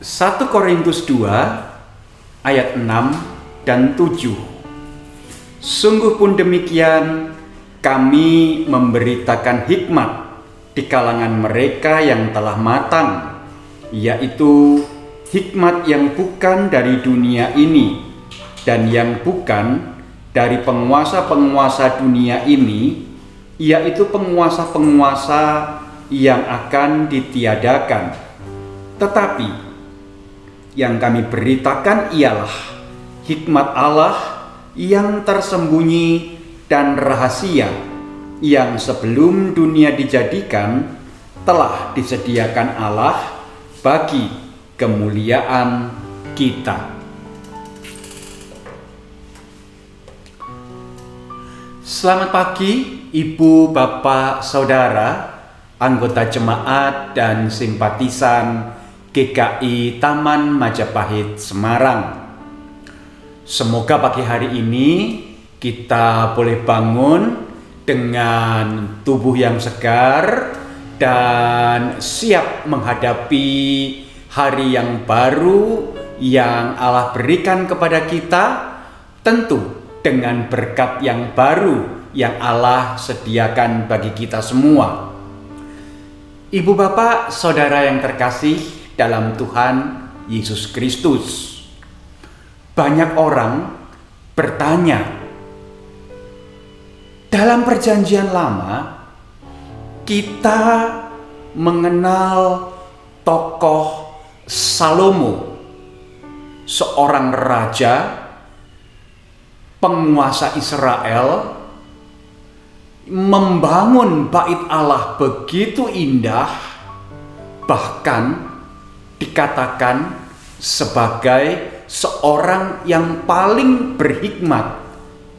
1 Korintus 2 ayat 6 dan 7. Sungguh pun demikian, kami memberitakan hikmat di kalangan mereka yang telah matang, yaitu hikmat yang bukan dari dunia ini dan yang bukan dari penguasa-penguasa dunia ini, yaitu penguasa-penguasa yang akan ditiadakan. Tetapi yang kami beritakan ialah hikmat Allah yang tersembunyi dan rahasia, yang sebelum dunia dijadikan telah disediakan Allah bagi kemuliaan kita. Selamat pagi Ibu, Bapak, Saudara, anggota jemaat dan simpatisan GKI Taman Majapahit Semarang. Semoga pagi hari ini kita boleh bangun dengan tubuh yang segar dan siap menghadapi hari yang baru yang Allah berikan kepada kita, tentu dengan berkat yang baru yang Allah sediakan bagi kita semua. Ibu, Bapak, Saudara yang terkasih dalam Tuhan Yesus Kristus, banyak orang bertanya, dalam Perjanjian Lama kita mengenal tokoh Salomo, seorang raja penguasa Israel, membangun bait Allah begitu indah, bahkan dikatakan sebagai seorang yang paling berhikmat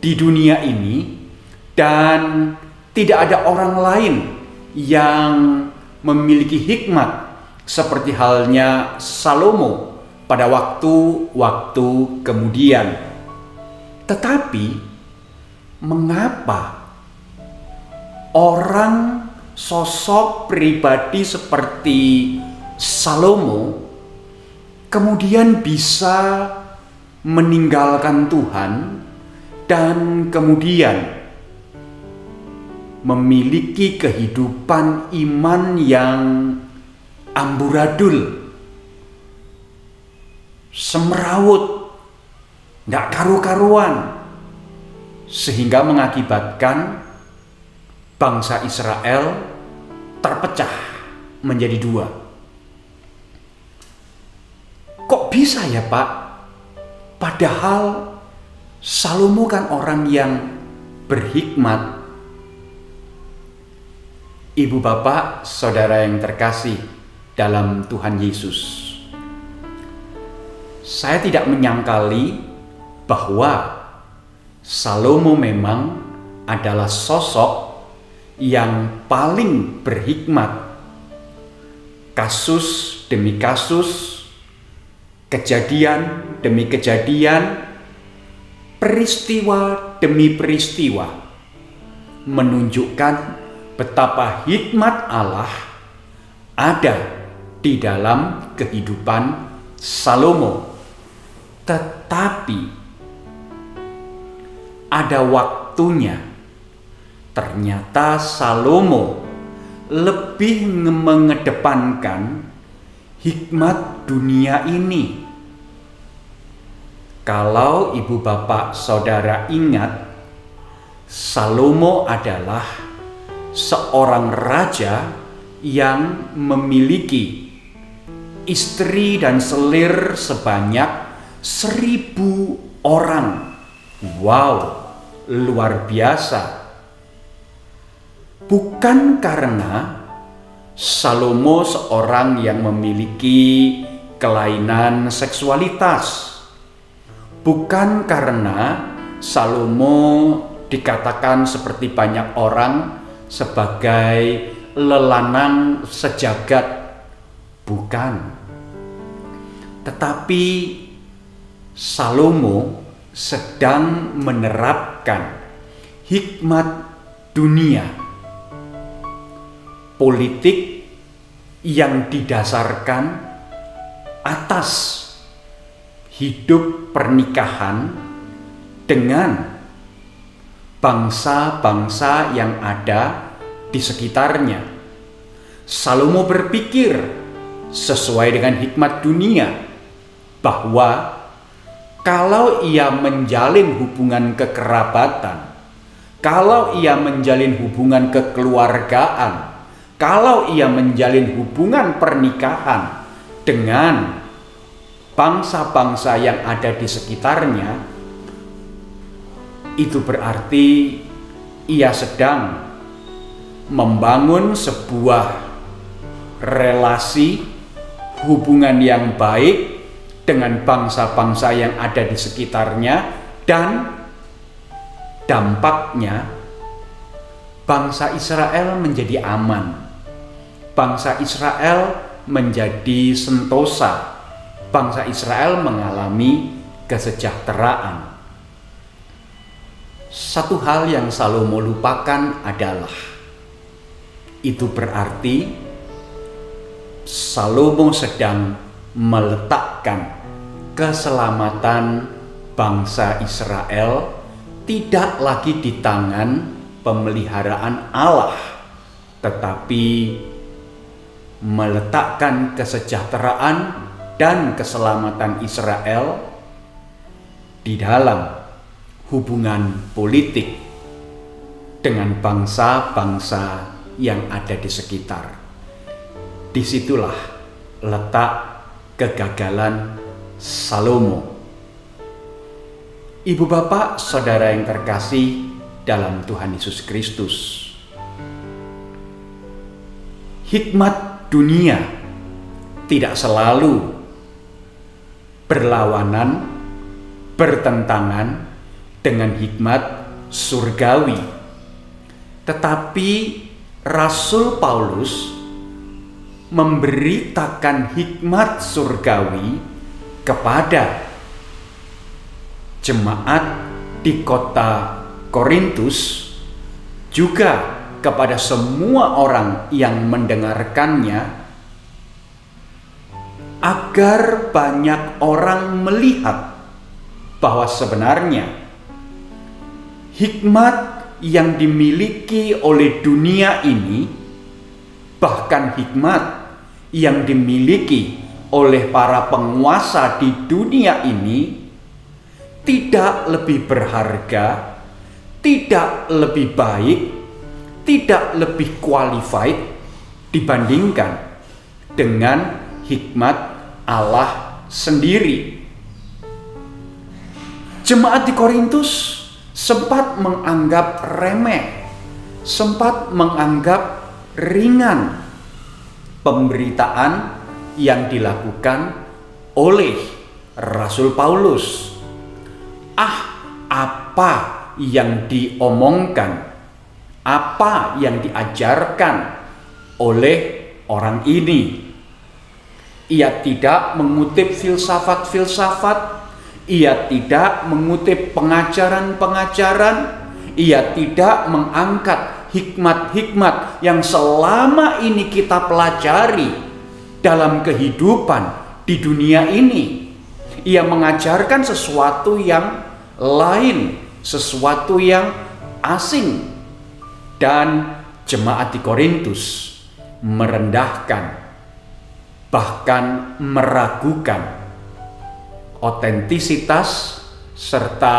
di dunia ini, dan tidak ada orang lain yang memiliki hikmat seperti halnya Salomo pada waktu-waktu kemudian. Tetapi mengapa orang sosok pribadi seperti Salomo kemudian bisa meninggalkan Tuhan dan kemudian memiliki kehidupan iman yang amburadul, semrawut, nggak karu-karuan, sehingga mengakibatkan bangsa Israel terpecah menjadi dua. Kok bisa ya Pak? Padahal Salomo kan orang yang berhikmat. Ibu, Bapak, Saudara yang terkasih dalam Tuhan Yesus, saya tidak menyangkali bahwa Salomo memang adalah sosok yang paling berhikmat. Kasus demi kasus, kejadian demi kejadian, peristiwa demi peristiwa menunjukkan betapa hikmat Allah ada di dalam kehidupan Salomo. Tetapi ada waktunya, ternyata Salomo lebih mengedepankan hikmat dunia ini. Kalau Ibu, Bapak, Saudara ingat, Salomo adalah seorang raja yang memiliki istri dan selir sebanyak 1.000 orang. Wow, luar biasa. Bukan karena Salomo seorang yang memiliki kelainan seksualitas, bukan karena Salomo dikatakan seperti banyak orang sebagai lelanang sejagat, bukan. Tetapi Salomo sedang menerapkan hikmat dunia, politik yang didasarkan atas hidup pernikahan dengan bangsa-bangsa yang ada di sekitarnya. Salomo berpikir sesuai dengan hikmat dunia bahwa kalau ia menjalin hubungan kekerabatan, kalau ia menjalin hubungan kekeluargaan, kalau ia menjalin hubungan pernikahan dengan bangsa-bangsa yang ada di sekitarnya, itu berarti ia sedang membangun sebuah relasi hubungan yang baik dengan bangsa-bangsa yang ada di sekitarnya, dan dampaknya bangsa Israel menjadi aman. Bangsa Israel menjadi sentosa. Bangsa Israel mengalami kesejahteraan. Satu hal yang Salomo lupakan adalah itu berarti Salomo sedang meletakkan keselamatan bangsa Israel tidak lagi di tangan pemeliharaan Allah, tetapi meletakkan kesejahteraan dan keselamatan Israel di dalam hubungan politik dengan bangsa-bangsa yang ada di sekitar. Disitulah letak kegagalan Salomo. Ibu bapak, saudara yang terkasih dalam Tuhan Yesus Kristus, hikmat dunia tidak selalu berlawanan, bertentangan dengan hikmat surgawi. Tetapi Rasul Paulus memberitakan hikmat surgawi kepada jemaat di kota Korintus, juga kepada semua orang yang mendengarkannya, agar banyak orang melihat bahwa sebenarnya hikmat yang dimiliki oleh dunia ini, bahkan hikmat yang dimiliki oleh para penguasa di dunia ini, tidak lebih berharga, tidak lebih baik, tidak lebih qualified dibandingkan dengan hikmat Allah sendiri. Jemaat di Korintus sempat menganggap remeh, sempat menganggap ringan pemberitaan yang dilakukan oleh Rasul Paulus. Apa yang diomongkan, apa yang diajarkan oleh orang ini? Ia tidak mengutip filsafat-filsafat, ia tidak mengutip pengajaran-pengajaran, ia tidak mengangkat hikmat-hikmat yang selama ini kita pelajari dalam kehidupan di dunia ini. Ia mengajarkan sesuatu yang lain, sesuatu yang asing. Dan jemaat di Korintus merendahkan, bahkan meragukan otentisitas serta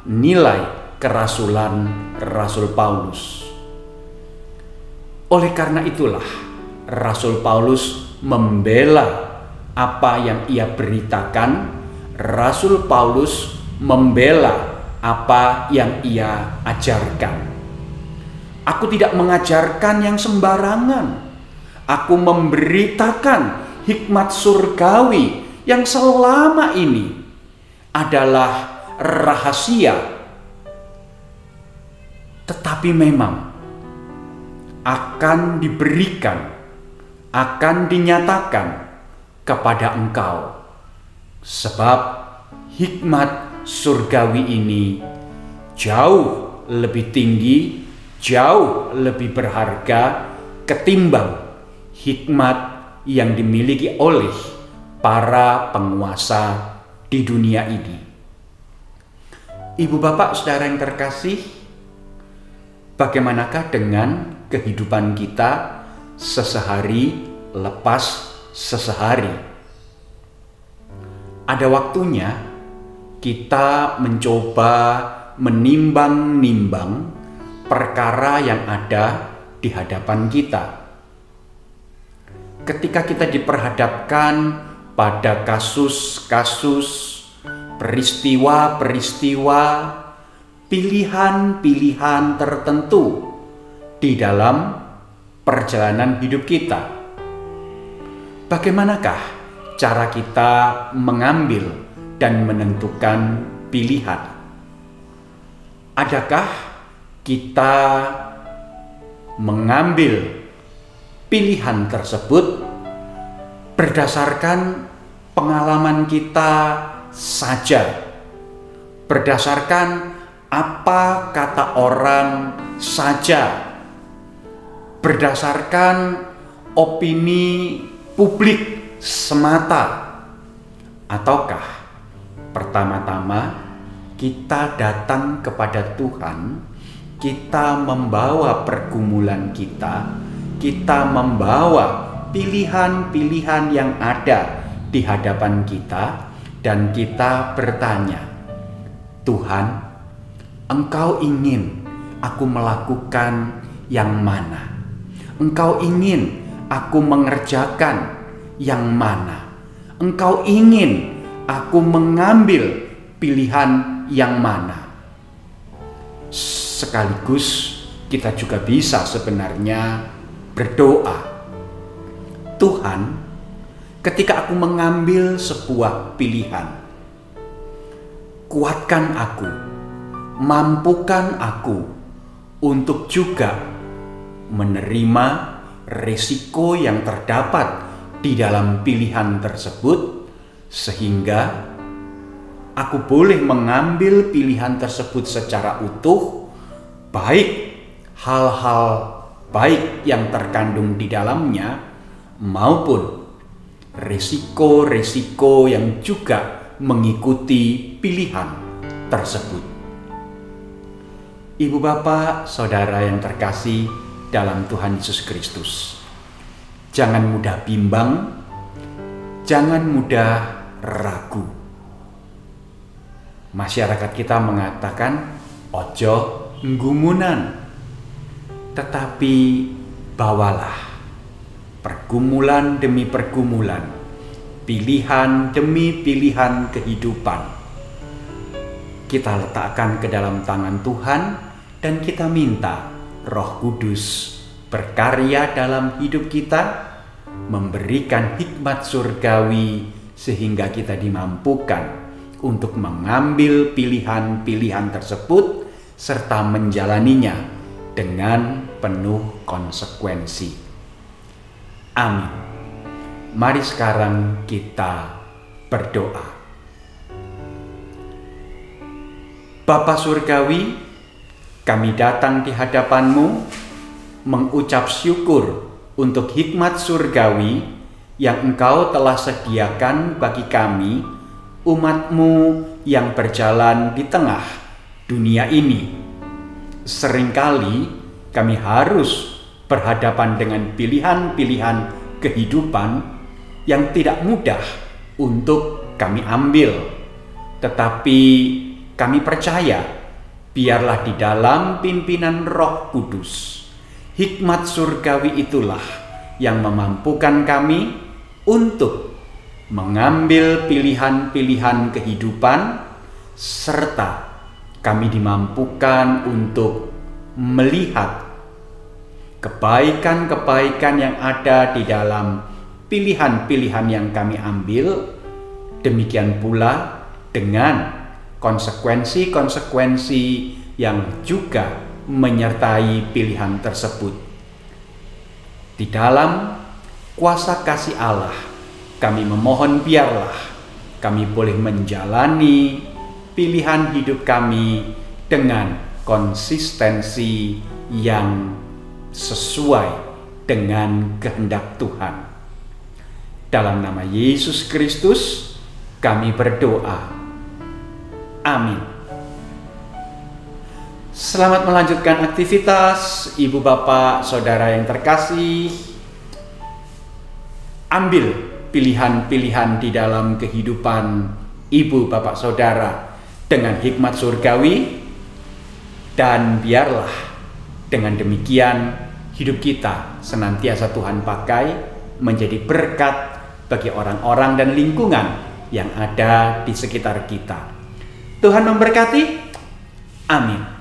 nilai kerasulan Rasul Paulus. Oleh karena itulah Rasul Paulus membela apa yang ia beritakan. Rasul Paulus membela apa yang ia ajarkan. Aku tidak mengajarkan yang sembarangan. Aku memberitakan hikmat surgawi yang selama ini adalah rahasia. Tetapi memang akan diberikan, akan dinyatakan kepada engkau. Sebab hikmat surgawi ini jauh lebih tinggi, jauh lebih berharga ketimbang hikmat yang dimiliki oleh para penguasa di dunia ini. Ibu bapak saudara yang terkasih, bagaimanakah dengan kehidupan kita sesehari lepas sesehari? Ada waktunya kita mencoba menimbang-nimbang perkara yang ada di hadapan kita. Ketika kita diperhadapkan pada kasus-kasus, peristiwa-peristiwa, pilihan-pilihan tertentu di dalam perjalanan hidup kita, bagaimanakah cara kita mengambil dan menentukan pilihan? Adakah kita mengambil pilihan tersebut berdasarkan pengalaman kita saja, berdasarkan apa kata orang saja, berdasarkan opini publik semata, ataukah pertama-tama kita datang kepada Tuhan, kita membawa pergumulan kita membawa pilihan-pilihan yang ada di hadapan kita, dan kita bertanya, Tuhan, Engkau ingin aku melakukan yang mana? Engkau ingin aku mengerjakan yang mana? Engkau ingin aku mengambil pilihan yang mana? Sekaligus kita juga bisa sebenarnya berdoa, Tuhan, ketika aku mengambil sebuah pilihan, kuatkan aku, mampukan aku untuk juga menerima risiko yang terdapat di dalam pilihan tersebut, sehingga aku boleh mengambil pilihan tersebut secara utuh, baik hal-hal baik yang terkandung di dalamnya maupun risiko-risiko yang juga mengikuti pilihan tersebut. Ibu bapak, saudara yang terkasih dalam Tuhan Yesus Kristus, jangan mudah bimbang, jangan mudah ragu. Masyarakat kita mengatakan ojo nggumunan, tetapi bawalah pergumulan demi pergumulan, pilihan demi pilihan kehidupan, kita letakkan ke dalam tangan Tuhan, dan kita minta Roh Kudus berkarya dalam hidup kita, memberikan hikmat surgawi sehingga kita dimampukan untuk mengambil pilihan-pilihan tersebut serta menjalaninya dengan penuh konsekuensi. Amin. Mari sekarang kita berdoa. Bapa Surgawi, kami datang di hadapan-Mu mengucap syukur untuk hikmat surgawi yang Engkau telah sediakan bagi kami, umat-Mu yang berjalan di tengah dunia ini. Seringkali kami harus berhadapan dengan pilihan-pilihan kehidupan yang tidak mudah untuk kami ambil. Tetapi kami percaya, biarlah di dalam pimpinan Roh Kudus, hikmat surgawi itulah yang memampukan kami untuk mengambil pilihan-pilihan kehidupan, serta kami dimampukan untuk melihat kebaikan-kebaikan yang ada di dalam pilihan-pilihan yang kami ambil. Demikian pula dengan konsekuensi-konsekuensi yang juga menyertai pilihan tersebut. Di dalam kuasa kasih Allah, kami memohon biarlah kami boleh menjalani pilihan hidup kami dengan konsistensi yang sesuai dengan kehendak Tuhan. Dalam nama Yesus Kristus kami berdoa. Amin. Selamat melanjutkan aktivitas Ibu Bapak Saudara yang terkasih. Ambil pilihan-pilihan di dalam kehidupan Ibu Bapak Saudara dengan hikmat surgawi, dan biarlah dengan demikian hidup kita senantiasa Tuhan pakai menjadi berkat bagi orang-orang dan lingkungan yang ada di sekitar kita. Tuhan memberkati. Amin.